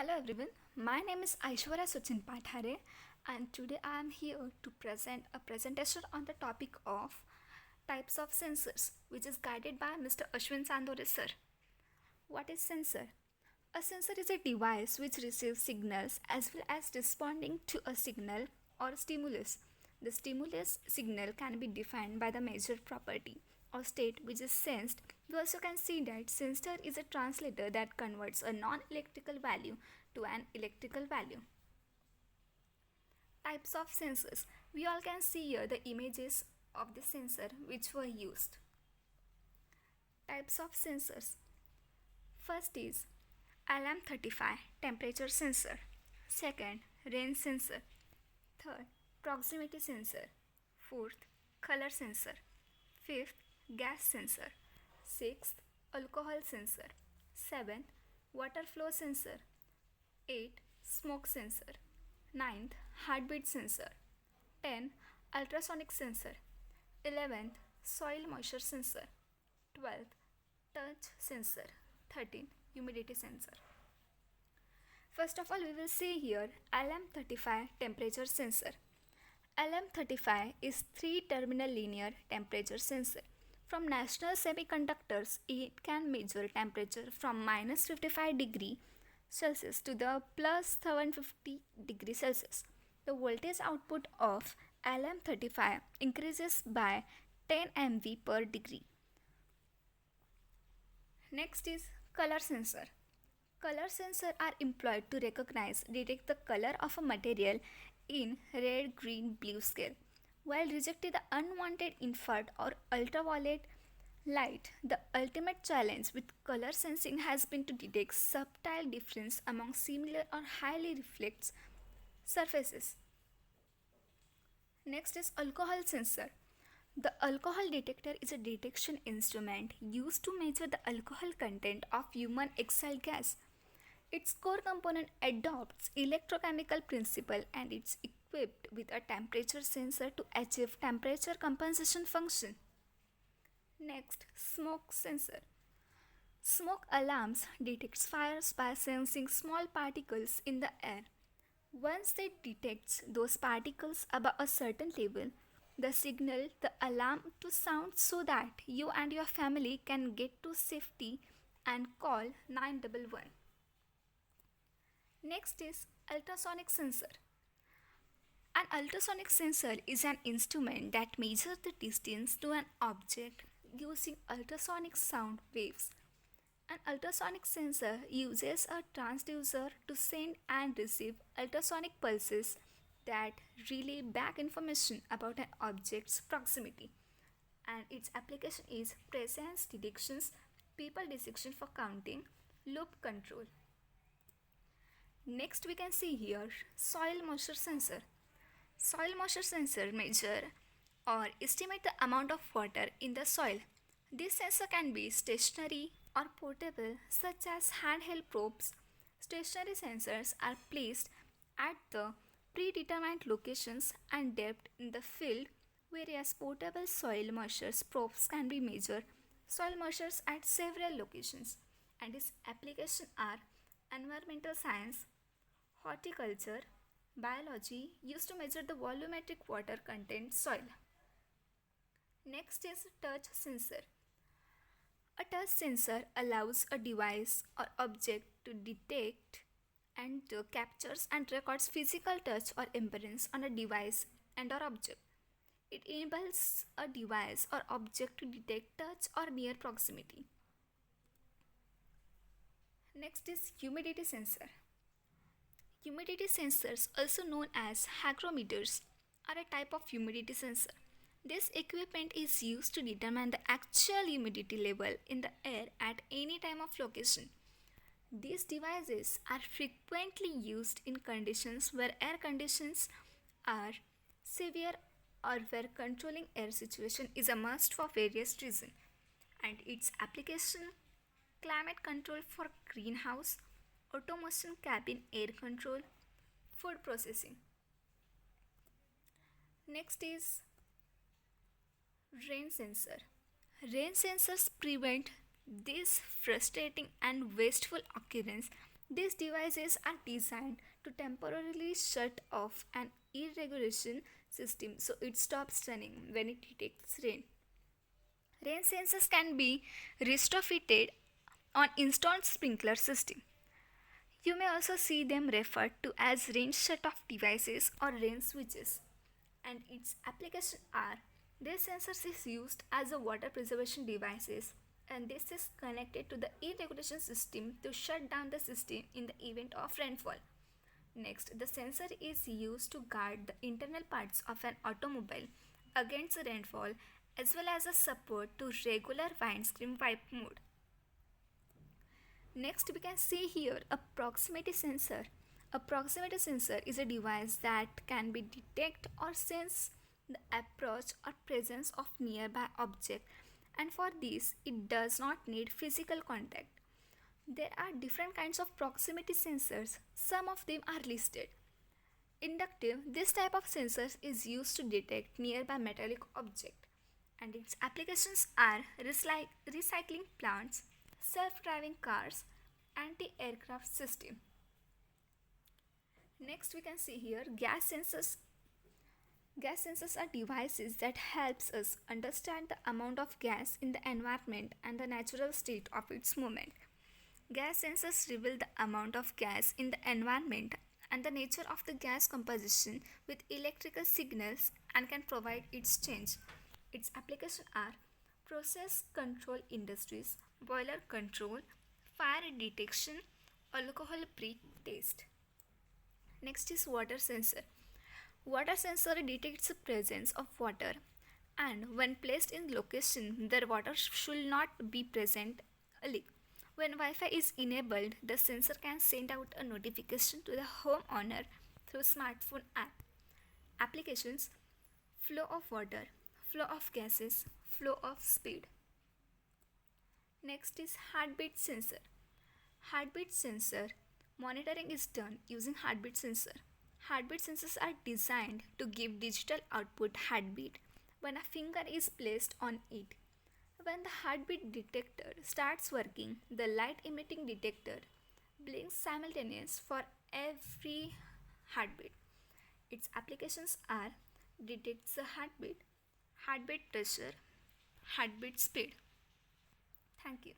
Hello everyone, my name is Aishwarya Sachin Pathare and today I am here to present a presentation on the topic of types of sensors which is guided by Mr. Ashwin Sandore sir. What is sensor? A sensor is a device which receives signals as well as responding to a signal or stimulus. The stimulus signal can be defined by the measured property or state which is sensed. We also can see that sensor is a translator that converts a non-electrical value to an electrical value. Types of sensors. We all can see here the images of the sensor which were used. Types of sensors. First is LM35 temperature sensor. Second, range sensor. Third, proximity sensor. Fourth, color sensor. Fifth, gas sensor. Sixth, alcohol sensor. Seventh, water flow sensor. Eighth, smoke sensor. Ninth, heartbeat sensor. 10, ultrasonic sensor. 11th, soil moisture sensor. 12th, touch sensor. 13, humidity sensor. First of all, we will see here LM35 temperature sensor. LM35 is 3-terminal linear temperature sensor. From National Semiconductors, it can measure temperature from minus 55 degree Celsius to the plus 750 degree Celsius. The voltage output of LM35 increases by 10 MV per degree. Next is color sensor. Color sensors are employed to detect the color of a material in red, green, blue scale. While rejecting the unwanted infrared or ultraviolet light, the ultimate challenge with color sensing has been to detect subtle difference among similar or highly reflects surfaces. Next is alcohol sensor. The alcohol detector is a detection instrument used to measure the alcohol content of human exhale gas. Its core component adopts electrochemical principle and it's equipped with a temperature sensor to achieve temperature compensation function. Next, smoke sensor. Smoke alarms detects fires by sensing small particles in the air. Once it detects those particles above a certain level, the signal the alarm to sound so that you and your family can get to safety and call 911. Next is ultrasonic sensor. An ultrasonic sensor is an instrument that measures the distance to an object using ultrasonic sound waves. An ultrasonic sensor uses a transducer to send and receive ultrasonic pulses that relay back information about an object's proximity. And its application is presence detections, people detection for counting, loop control. Next we can see here soil moisture sensor. Soil moisture sensor measure or estimate the amount of water in the soil. This sensor can be stationary or portable such as handheld probes. Stationary sensors are placed at the predetermined locations and depth in the field, whereas portable soil moisture probes can be measured soil moistures at several locations, and its applications are environmental science, horticulture, biology used to measure the volumetric water content soil. Next is touch sensor. A touch sensor allows a device or object to detect and captures and records physical touch or impedance on a device and or object. It enables a device or object to detect touch or near proximity. Next is humidity sensor. Humidity sensors, also known as hygrometers, are a type of humidity sensor. This equipment is used to determine the actual humidity level in the air at any time of location. These devices are frequently used in conditions where air conditions are severe or where controlling air situation is a must for various reasons. And its application: climate control for greenhouse, automation cabin air control, food processing. Next is rain sensor. Rain sensors prevent this frustrating and wasteful occurrence These devices are designed to temporarily shut off an irrigation system so it stops running when it detects rain. Rain sensors can be retrofitted on installed sprinkler system. You may also see them referred to as rain shut-off devices or rain switches. And its applications are this sensor is used as a water preservation devices and this is connected to the irrigation system to shut down the system in the event of rainfall. Next, the sensor is used to guard the internal parts of an automobile against rainfall as well as a support to regular windscreen wipe mode. Next, we can see here a proximity sensor. A proximity sensor is a device that can be detect or sense the approach or presence of nearby object, and for this it does not need physical contact. There are different kinds of proximity sensors. Some of them are listed. Inductive, this type of sensors is used to detect nearby metallic object and its applications are recycling plants, self-driving cars, anti-aircraft system. Next we can see here gas sensors. Gas sensors are devices that helps us understand the amount of gas in the environment and the natural state of its movement. Gas sensors reveal the amount of gas in the environment and the nature of the gas composition with electrical signals and can provide its change. Its applications are process control industries, boiler control, fire detection, alcohol pre-test. Next is water sensor. Water sensor detects the presence of water and when placed in location the water should not be present a leak. When Wi-Fi is enabled, the sensor can send out a notification to the homeowner through smartphone app. Applications: flow of water, flow of gases, flow of speed. Next is heartbeat sensor. Heartbeat sensor monitoring is done using heartbeat sensor. Heartbeat sensors are designed to give digital output heartbeat when a finger is placed on it. When the heartbeat detector starts working, the light emitting detector blinks simultaneous for every heartbeat. Its applications are detects the heartbeat, heartbeat pressure, heartbeat speed. Thank you.